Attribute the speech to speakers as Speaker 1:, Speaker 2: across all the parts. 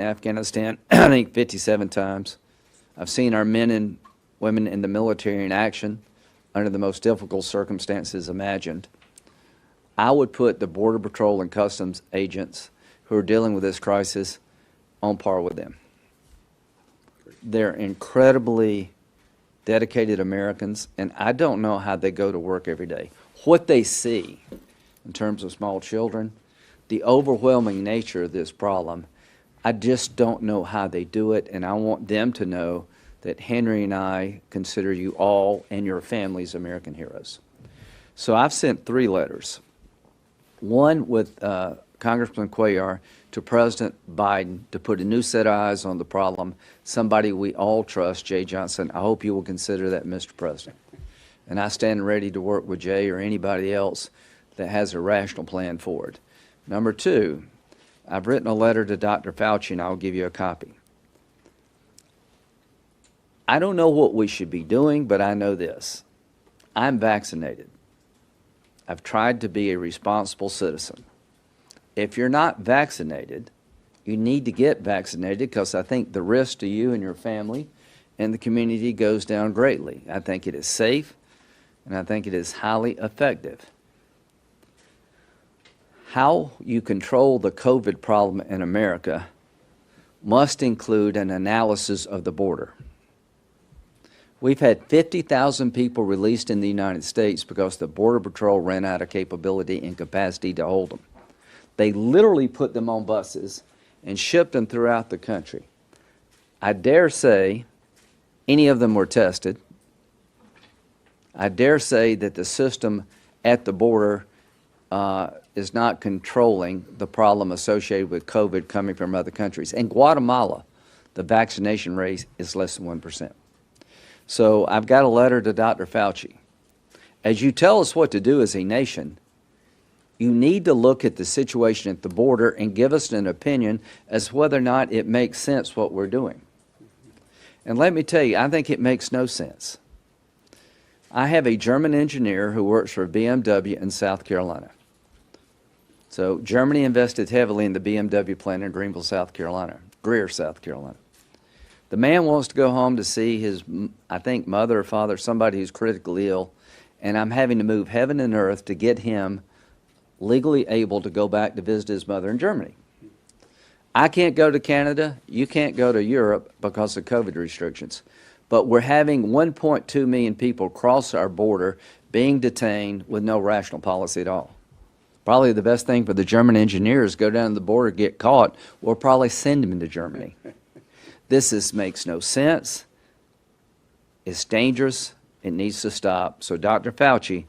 Speaker 1: Afghanistan, I think 57 times. I've seen our men and women in the military in action under the most difficult circumstances imagined. I would put the Border Patrol and Customs agents who are dealing with this crisis on par with them. They're incredibly dedicated Americans, and I don't know how they go to work every day. What they see in terms of small children, the overwhelming nature of this problem, I just don't know how they do it, and I want them to know that Henry and I consider you all and your families American heroes. So I've sent 3 letters. One with Congressman Cuellar to President Biden to put a new set of eyes on the problem, somebody we all trust, Jay Johnson. I hope you will consider that, Mr. President. And I stand ready to work with Jay or anybody else that has a rational plan for it. Number 2, I've written a letter to Dr. Fauci, and I'll give you a copy. I don't know what we should be doing, but I know this. I'm vaccinated. I've tried to be a responsible citizen. If you're not vaccinated, you need to get vaccinated, because I think the risk to you and your family and the community goes down greatly. I think it is safe, and I think it is highly effective. How you control the COVID problem in America must include an analysis of the border. We've had 50,000 people released in the United States because the Border Patrol ran out of capability and capacity to hold them. They literally put them on buses and shipped them throughout the country. I dare say any of them were tested. I dare say that the system at the border is not controlling the problem associated with COVID coming from other countries. In Guatemala, the vaccination rate is less than 1%. So I've got a letter to Dr. Fauci. As you tell us what to do as a nation, you need to look at the situation at the border and give us an opinion as to whether or not it makes sense what we're doing. And let me tell you, I think it makes no sense. I have a German engineer who works for BMW in South Carolina. So Germany invested heavily in the BMW plant in Greenville, South Carolina, Greer, South Carolina. The man wants to go home to see his, I think, mother or father, somebody who's critically ill, and I'm having to move heaven and earth to get him legally able to go back to visit his mother in Germany. I can't go to Canada, you can't go to Europe because of COVID restrictions, but we're having 1.2 million people cross our border being detained with no rational policy at all. Probably the best thing for the German engineers, go down to the border, get caught, we'll probably send them into Germany. This makes no sense. It's dangerous. It needs to stop. So, Dr. Fauci,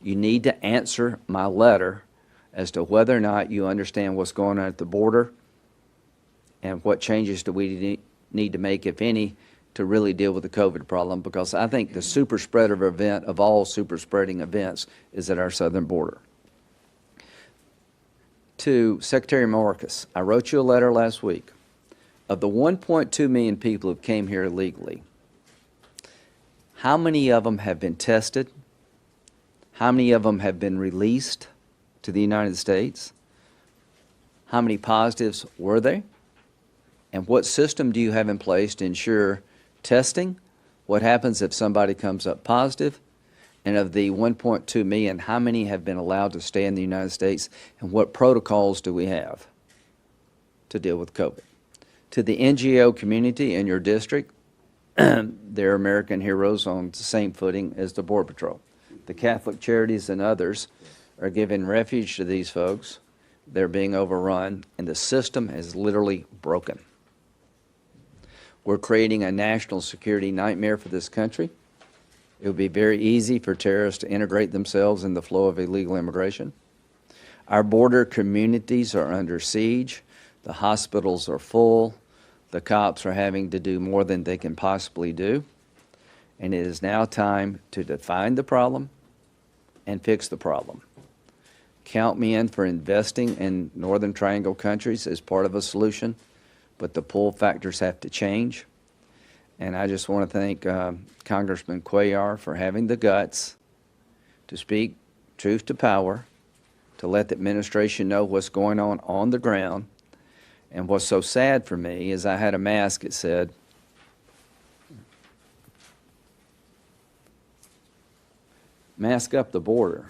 Speaker 1: you need to answer my letter as to whether or not you understand what's going on at the border and what changes do we need to make, if any, to really deal with the COVID problem, because I think the super spreader event of all super spreading events is at our southern border. To Secretary Mayorkas, I wrote you a letter last week. Of the 1.2 million people who came here illegally, how many of them have been tested? How many of them have been released to the United States? How many positives were there? And what system do you have in place to ensure testing? What happens if somebody comes up positive? And of the 1.2 million, how many have been allowed to stay in the United States? And what protocols do we have to deal with COVID? To the NGO community in your district, they're American heroes on the same footing as the Border Patrol. The Catholic charities and others are giving refuge to these folks. They're being overrun, and the system is literally broken. We're creating a national security nightmare for this country. It would be very easy for terrorists to integrate themselves in the flow of illegal immigration. Our border communities are under siege. The hospitals are full. The cops are having to do more than they can possibly do. And it is now time to define the problem and fix the problem. Count me in for investing in Northern Triangle countries as part of a solution, but the pull factors have to change. And I just want to thank Congressman Cuellar for having the guts to speak truth to power, to let the administration know what's going on the ground, And what's so sad for me is I had a mask that said, "Mask up the border."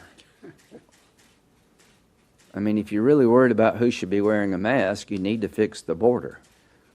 Speaker 1: I mean, if you're really worried about who should be wearing a mask, you need to fix the border.